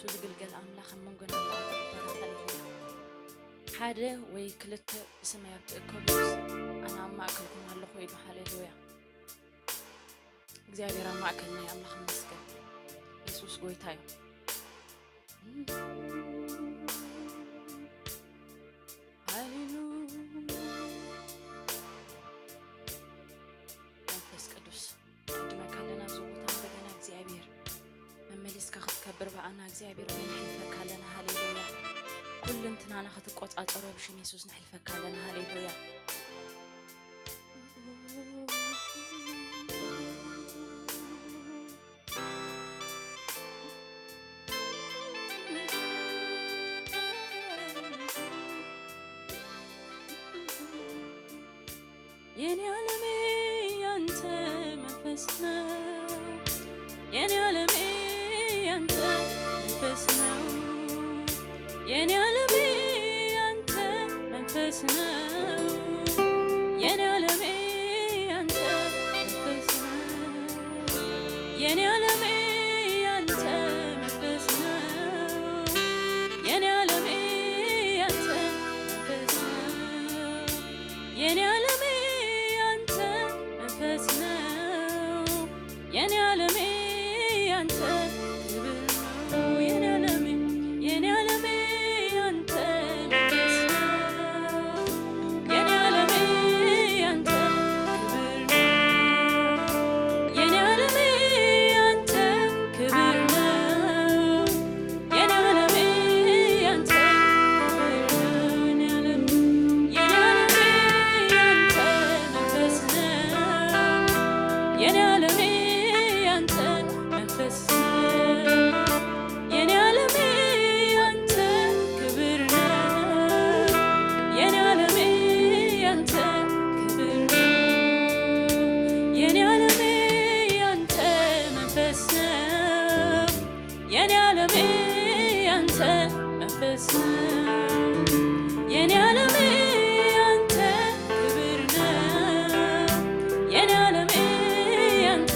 ኢየሱስ ግልገል አምላኽ መንገና ተራኸለ حاده ويكلت سمايات كوبس أنا معكم على خويد هاليلويا እግዚአብሔር አማከኛ ያምልኽ መስገን ኢየሱስ ጎይታዩ ሃሌሉያ መንፈስ ቅዱስ ድመካለና ዙታ እንደገና እግዚአብሔር መመለስ ከከብር ባአና እግዚአብሔር ወይንፈካለና ሃሌሉያ ኩልንትናና ከተቆጣጣሩ ብሽም ኢየሱስ ንሕልፈካለና ሃሌሉያ የኔ ዓለሜ ያንተ መንፈስ ነው የኔ ዓለሜ ያንተ መንፈስ ነው የኔ ዓለሜ ያንተ መንፈስ ነው የኔ ዓለሜ ያንተ መንፈስ ነው የኔ ዓለሜ ያንተ መንፈስ ነው የኔ ዓለሜ ያንተ መንፈስ ነው የኔ ዓለሜ የኔ ዓለሜ ያንተ ክብር ነው የኔ ዓለሜ ያንተ መንፈስ ነው የኔ ዓለሜ ያንተ ክብር ነው የኔ ዓለሜ ያንተ ክብር ነው የኔ ዓለሜ ያንተ ክብር ነው የኔ ዓለሜ ያንተ መንፈስ ነው የኔ ዓለሜ የኔ ዓለሜ ያንተ ክብር ነው የኔ ዓለሜ ያንተ ክብር ነው የኔ ዓለሜ ያንተ መንፈስ ነው የኔ ዓለሜ ያንተ መንፈስ ነው የኔ ዓለሜ ያንተ ክብር ነው የኔ ዓለሜ ያንተ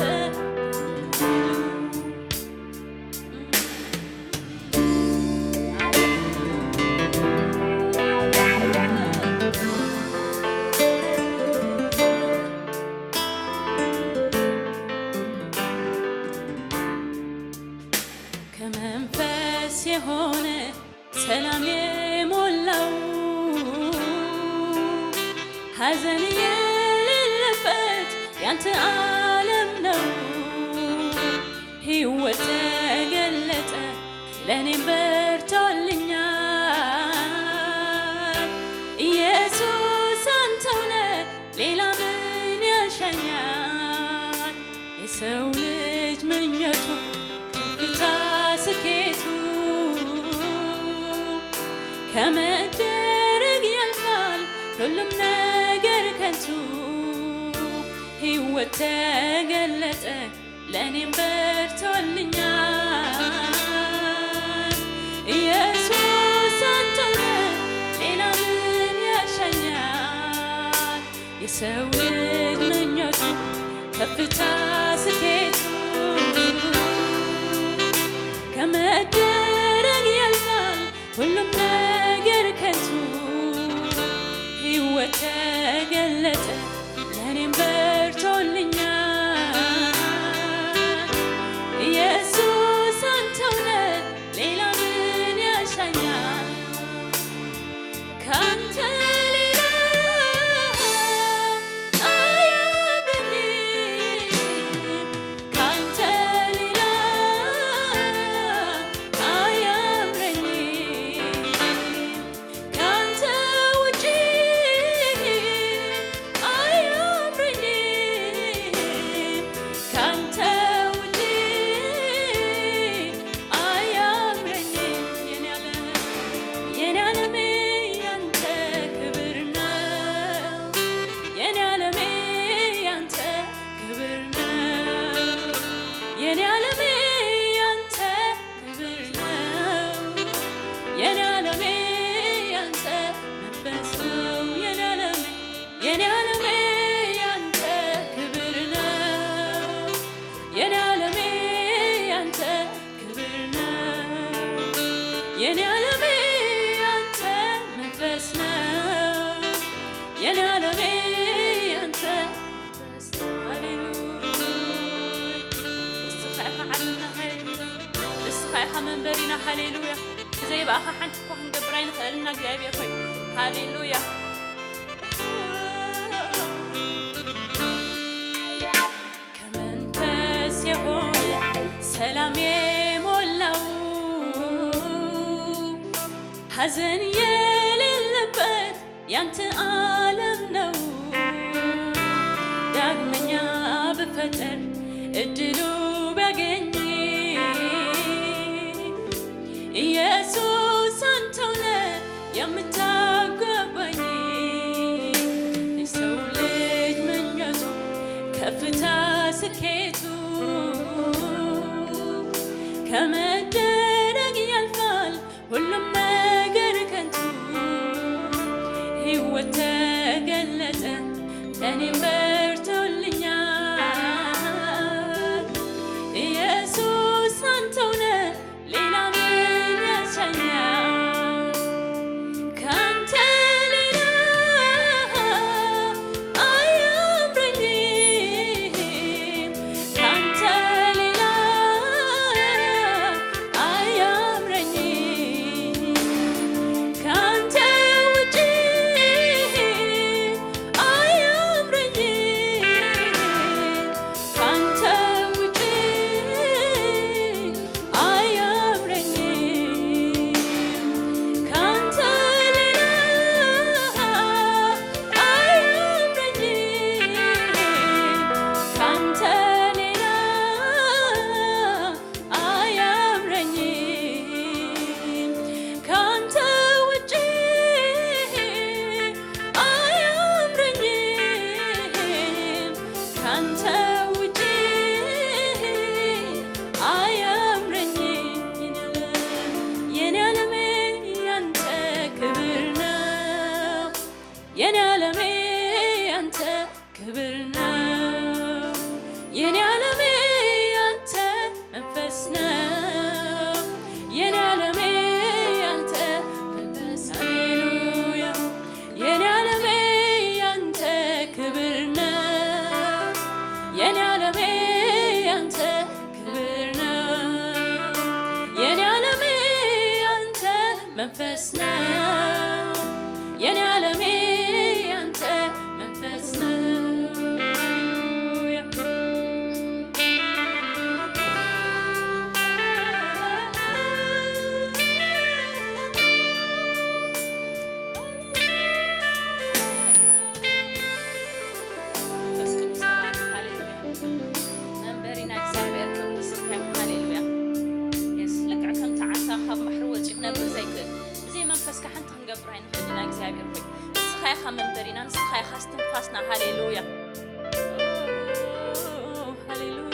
ከመንፈስ የሆነ ሰላም የሞላው ሐዘን የሌለበት ያንተ ዓለም ነው ሕይወት ተገለጠ ለኔም በርቶልኛል ኢየሱስ አንተው ነህ ሌላ ምን ያሻኛል የሰው ልጅ ምኞቱ ስኬቱ ከመደረግ ያልፋል ሁሉም ነገር ከንቱ ሕይወት ተገለጠ ለኔም በርቶልኛል ኢየሱስ አንተ ነህ ሌላ ምን ያሻኛል የሰው ልጅ ምኞቱ ከፍታ ስኬቱ ከመደረግ ያልፋል ሁሉም ነገር ከንቱ ሕይወት ተገለጠ ለኔም በርቶልኛል ኢየሱስ አንተው ነህ ሌላ ምን ያሻኛል ካንተ ሌላ I የኔ ዓለሜ ያንተ መንፈስ ነው የኔ ዓለሜ ያንተ መንፈስ ነው ሃሌሉያ መንበሪና ሃሌሉያ زي بقى حنت فهم جبرين خلنا جايب يا اخوي هاليلويا كمان بس يقول سلام يمولو حزن يللبت يانت عالم نو داغمنيا بفتر ادلو باغني ኢየሱስ አንተውነ የምታገባኝ የሰው ልጅ ምኞቱ ከፍታ ስኬቱ ከመደረግ ያልፋል ሁሉም ነገር ከንቱ ሕይወት ተገለጠ ለእኔም በርቶልኛል ኢየሱስ አንተውነ ሌላ የኔ ዓለሜ ያንተ ክብር ነው የኔ ዓለሜ ያንተ መንፈስ ነው የኔ ዓለሜ ያንተ መንፈስ ሃሌሉያ የኔ ዓለሜ ያንተ ክብር ነው የኔ ዓለሜ ያንተ ክብር ነው የኔ ዓለሜ ያንተ መንፈስ ነው የኔ ዓለሜ منبرنا نسخي خاستن فاسنا هاليلويا هاليلويا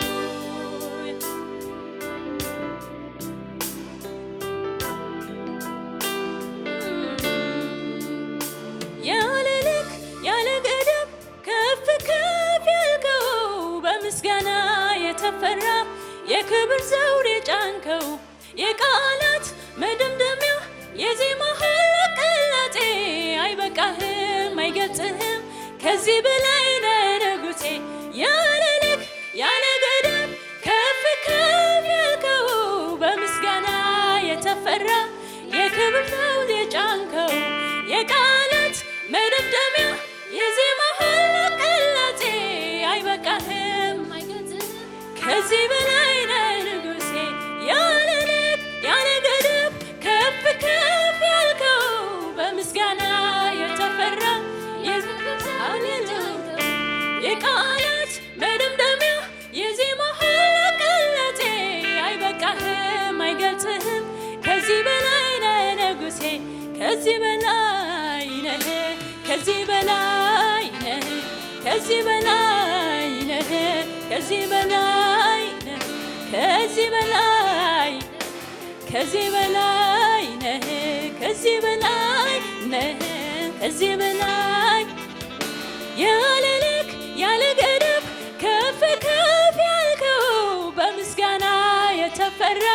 يا لك يا لقدم كف كف يلقو بمسقنا يتفرى يكبر زوري جانكو يقالات مدمدميا يزيما هلك اللاتي اي بقاهم አይገልጽህም ከዚህ በላይ ነጉቴ ያለልክ ያለገደብ ከፍ ከፍ ያልከው በምስጋና የተፈራ የክብር ዘውድ የጫንከው የቃላት መደምደሚያ የዜማ ሁሉ ቅላጼ አይበቃህም አይገልጽህም ከዚህ በላይ ነጉቴ ያለልክ ያለገደብ ከፍ ከፍ ያልከው በምስጋና የተፈራ የቃላት መደምደሚያ የዜማ ሁሉ ቅላጼ አይበቃህም አይገልጽህም ከዚህ በላይ ነህ ንጉሴ ከዚህ በላይ ነህ ከዚህ በላይ ነህ ከዚህ በላይ ነህ ከዚህ በላይ ነህ ከዚህ በላይ ከዚህ በላይ ነህ ከዚህ በላይ ነህ ከዚህ በላይ ያለልክ ያለገደብ ከፍ ከፍ ያልከው በምስጋና የተፈራ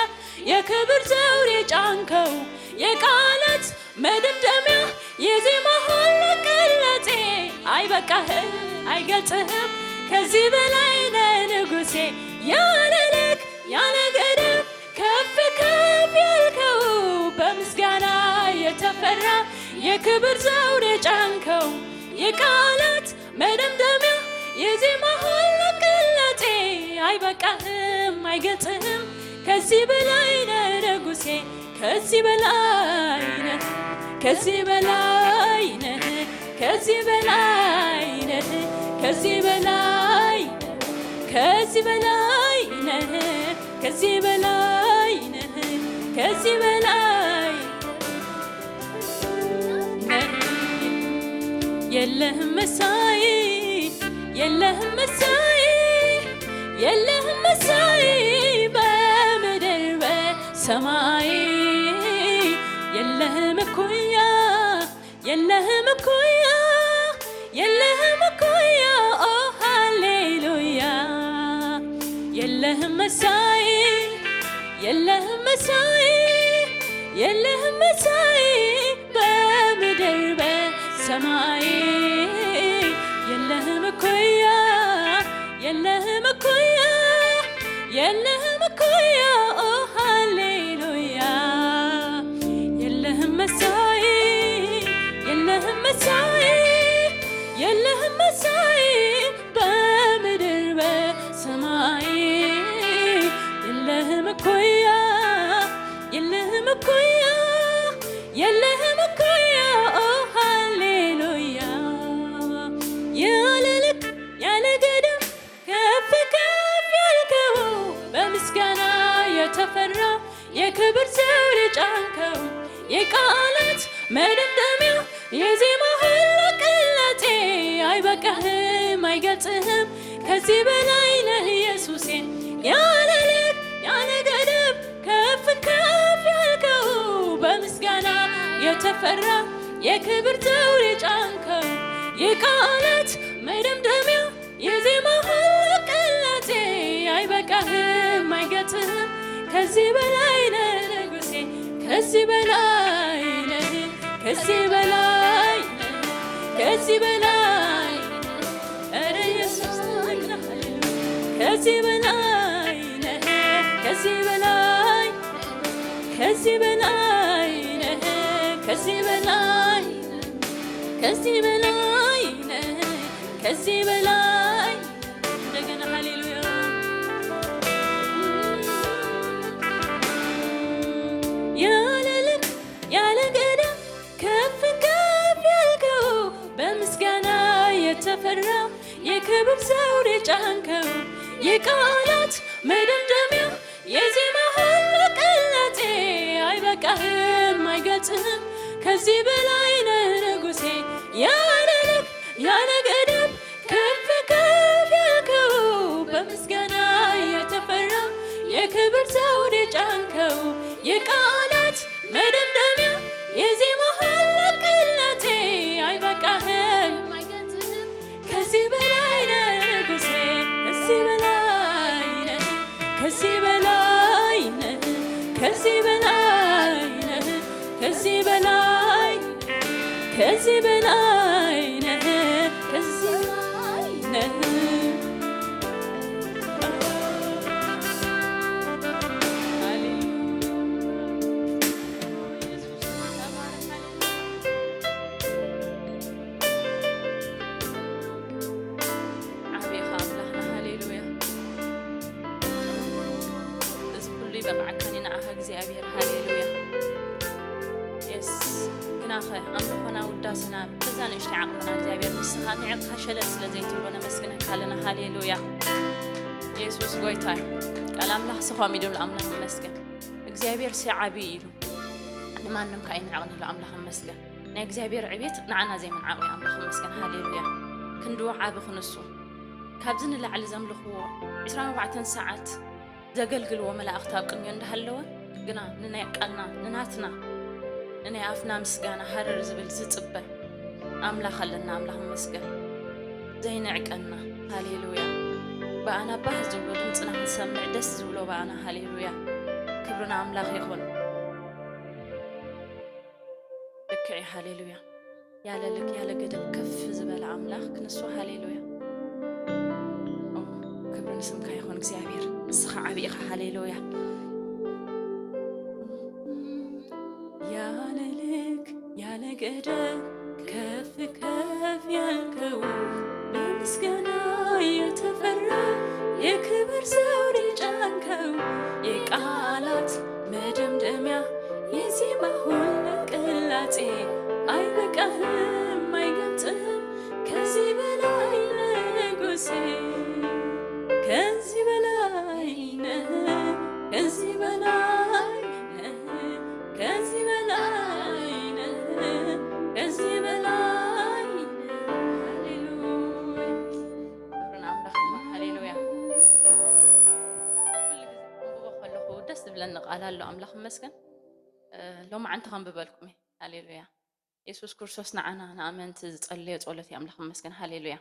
የክብር ዘውድ የጫንከው የቃላት መደምደሚያ የዜማ ሁሉ ቅላጤ አይበቃህም አይገልጽህም ከዚህ በላይ ነህ ንጉሴ ያለ ልክ ያለ ገደብ ከፍ ከፍ ያልከው በምስጋና የተፈራ የክብር ዘውድ የጫንከው የቃላት መደምደሚያ የዜማ ሁሉ ቅላጤ አይበቃህም አይገልጽህም ከዚህ በላይ ነህ ንጉሴ ከዚህ በላይ ነህ ከዚህ በላይ ነህ ከዚህ በላይ ነህ ከዚህ በላይ ከዚህ በላይ ነህ ከዚህ በላይ ነህ ከዚህ በላይ የለህም መሳይ የለህም መሳይ የለህም መሳይ በምድር በሰማይ የለህም እኩያ የለህም እኩያ የለህም እኩያ ኦ ሃሌሉያ የለህም መሳይ የለህም መሳይ የለህም መሳይ በምድር በሰማይ የለህም እኩያ የለህም እኩያ የለህም እኩያ ኦ ሃሌሉያ የለህም መሳይ የለህም መሳይ የለህም መሳይ በምድር በሰማይ የለህም እኩያ የለህም እኩያ የለህም እኩያ ኦ ሃሌሉያ ያለ ልክ ያለ ገደብ ከፍ ከፍ ያልከው በምስጋና የተፈራ የክብር ዘውድ የጫንከው የቃላት መደምደሚያ የዜማ ሁሉ ቅላጤ አይበቃህም አይገልጽህም ከዚህ በላይ ነህ ኢየሱሴ ያለ ልክ ያለ ገደብ ከፍ ከፍ ያልከው በምስጋና የተፈራ የክብር ዘውድ የጫንከው የቃላት መደምደሚያ የዜማ ሁሉ ቅላጤ አይበቃህም አይገልጽህም ከዚህ በላይ ነህ ንጉሴ ከዚህ በላይ ነህ ከዚህ በላይ ከዚህ በላይ ኧረ ኢየሱስ ከዚህ በላይ ነህ ከዚህ በላይ ከዚህ በላይ ነህ ከዚህ በላይ ከዚህ በላይ ነህ ከዚህ በላይ እንደገና ሃሌሉያ ያለ ልክ ያለ ገደብ ከፍ ከፍ ያልከው በምስጋና የተፈራ የክብር ዘውድ የጫንከው የቃላት መደምደሚያ የዜማ ሁሉ ቅላጤ አይበቃህም አይገልጽህም ከዚህ በላይ ነህ ንጉሴ ያለ ልክ ያለ ገደብ ከፍ ከፍ ያልከው በምስጋና የተፈራ የክብር ዘውድ የጫንከው የቃላት መደምደሚያ የዜማ ሁሉ ቅላጤ አይበቃህም ከዚህ በላይ ነህ ንጉሴ ከዚህ በላይ ነህ ከዚህ በላይ ነህ ከዚህ በላይ ነህ ከዚህ በላይ ከዚህ በላይ ነህ ከዚህ በላይ ነህ بقعكني نعها እግዚአብሔር ሃሌሉያ يس كناخ أمرنا وداسنا بزانش تعقنا እግዚአብሔር مسخا نعقها شلل ስለዘይትብሎና መስግነን ካለና ሃሌሉያ ኢየሱስ ጎይታ ቀላም ለህ ሰፋም ይደል አምላክ መስገን እግዚአብሔር ሲዓቢ ይሉ ማንንም ካይን ዓቅኒ ለአምላክ መስገን ናይ እግዚአብሔር ዕቤት ንዓና ዘይምን ዓቅኒ አምላክ መስገን ሃሌሉያ ክንዱ ዓብ ክንሱ ካብዝን ለዓል ዘምልኽዎ 24 ሰዓት ዘገልግልዎ መላእኽት አብቅንዮ እንደሃለወ ግና ንናይ ቃልና ንናትና ንናይ አፍና ምስጋና ሃረር ዝብል ዝጽበ አምላኽ አለና አምላኽ መስገን ዘይንዕቀና ሃሌሉያ በአና ባህ ዝብሎ ድምፅና ክንሰምዕ ደስ ዝብሎ በአና ሃሌሉያ ክብርና አምላኽ ይኹን መልክዕ ሃሌሉያ ያለ ልክ ያለ ገደብ ከፍ ዝበለ አምላክ ክንሱ ሃሌሉያ ክብር ንስምካ ይኹን እግዚአብሔር ንስኻ ዓብኢኻ ሃሌሉያ ያለ ልክ ያለ ገደብ ከፍ ከፍ ያልከው በምስጋና የተፈራ የክብር ዘውድ ጫንከው የቃላት መደምደሚያ የዜማ ሁሉ ቅላጼ አይበቃህም አይገልጥህም ከዚህ በላይ ንጉሴ ከዚህ በላይ ነህ ከዚህ በላይ ነህ ከዚህ በላይ ነህ ከዚህ በላይ ሃሌሉያ ክብርን አምላክ ሃሌሉያ ኩሉ ግዜ ከለኹ ደስ ዝብለኒ ቃል ኣሎ አምላክ መስገን ሎም ዓንተ ከንብበልኩም ሃሌሉያ ኢየሱስ ክርስቶስ ንዓና ንኣመንቲ ዝጸለየ ጸሎት ኣምላኽ መስገን ሃሌሉያ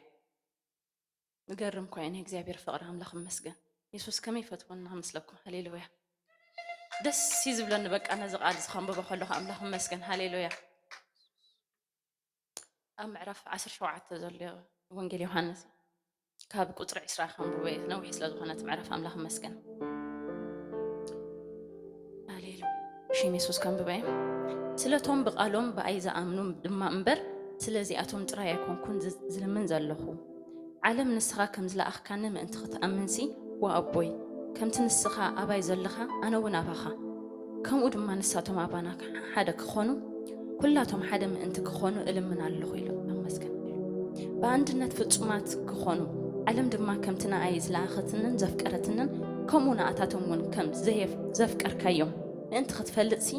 ንገርም ኮይኑ እግዚአብሔር ፍቅሪ ኣምላኽ መስገን ኢየሱስ ከመይ ፈትወና ምስለኩም ሃሌሉያ ደስ ይዝብለኒ በቃ ነዚ ቃል ዝኸንብቦ ከለኹ ኣምላኽ መስገን ሃሌሉያ ኣብ ምዕራፍ 17 ዘሎ ወንጌል ዮሐንስ ካብ ቁጥሪ 20 ከንብቦ ነዊሕ ስለ ዝኾነት ምዕራፍ ኣምላኽ መስገን ሃሌሉያ ሽም ኢየሱስ ከንብቦ ስለቶም በቃሎም በአይ ዝኣምኑ ድማ እምበር ስለዚኣቶም ጥራይ ኣይኮንኩን ዝልምን ዘለኹ ዓለም ንስኻ ከም ዝለኣኽካኒ ምእንቲ ክትኣምንሲ ወኣቦይ ከምቲ ንስኻ ኣባይ ዘለኻ ኣነ እውን ኣባኻ ከምኡ ድማ ንሳቶም ኣባና ሓደ ክኾኑ ኩላቶም ሓደ ምእንቲ ክኾኑ እልምን ኣለኹ ኢሉ ኣመስገን በአንድነት ፍጹማት ክኾኑ ዓለም ድማ ከምቲ ንኣይ ዝለኣኸትንን ዘፍቀረትንን ከምኡ ንኣታቶም እውን ከም ዘፍቀርካዮም ምእንቲ ክትፈልጥሲ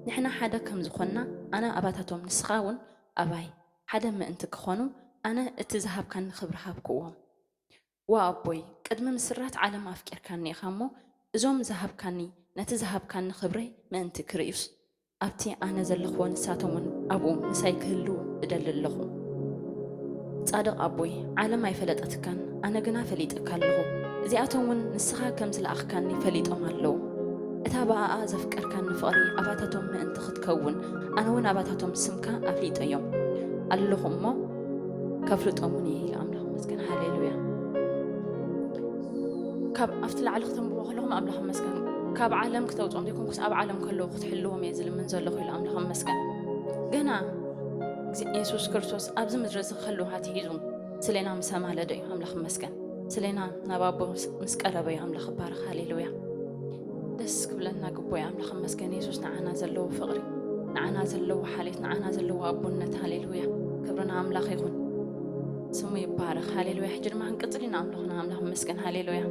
ንሕና ሓደ ከም ዝኾንና ኣነ ኣባታቶም ንስኻውን ኣባይ ሓደ ምእንቲ ክኾኑ ኣነ እቲ ዝሃብካኒ ክብሪ ሃብክዎም ወኣቦይ ቅድሚ ምስራት ዓለም ኣፍቂርካኒ ኢኻ እሞ እዞም ዝሃብካኒ ነቲ ዝሃብካኒ ክብረይ ምእንቲ ክርእዩስ ኣብቲ ኣነ ዘለኽዎ ንሳቶም እውን ኣብኡ ምሳይ ክህልው እደሊ ኣለኹ ጻድቕ ኣቦይ ዓለም ኣይፈለጠትካን ኣነ ግና ፈሊጠካ ኣለኹ እዚኣቶም እውን ንስኻ ከም ዝለኣኽካኒ ፈሊጦም ኣለዉ እታ በኣኣ ዘፍቀርካኒ ፍቕሪ ኣባታቶም ምእንቲ ክትከውን ኣነ እውን ኣባታቶም ስምካ ኣፍሊጠዮም ኣለኹ እሞ ከፍልጦም እውን ኢለ ኣምላኽ መስገን ሃሌሉያ ካብ ኣብቲ ላዕሊ ክተንብቦ ከለኹም ኣምላኽ መስገን ካብ ዓለም ክተውፅኦም ዘይኮንኩስ ኣብ ዓለም ከለዉ ክትሕልዎም እየ ዝልምን ዘለኹ ኢሉ ኣምላኽ መስገን ገና ኢየሱስ ክርስቶስ ኣብዚ ምድሪ እዚ ክህልው ሃትሒዙ ስለና ምስ ኣማለደ እዩ ኣምላኽ መስገን ስለና ናብ ኣቦ ምስ ቀረበ እዩ ኣምላኽ ባርኽ ሃሌሉያ ደስ ክብለና ግቦይ ኣምላኽ መስገን ኢየሱስ ንዓና ዘለዎ ፍቕሪ ንዓና ዘለዎ ሓልዮት ንዓና ዘለዎ ኣቦነት ሃሌሉያ ክብርና ኣምላኽ ይኹን ስሙ ይባረኽ ሃሌሉያ ሕጂ ድማ ክንቅፅል ኢና ኣምላኽና ኣምላኽ መስገን ሃሌሉያ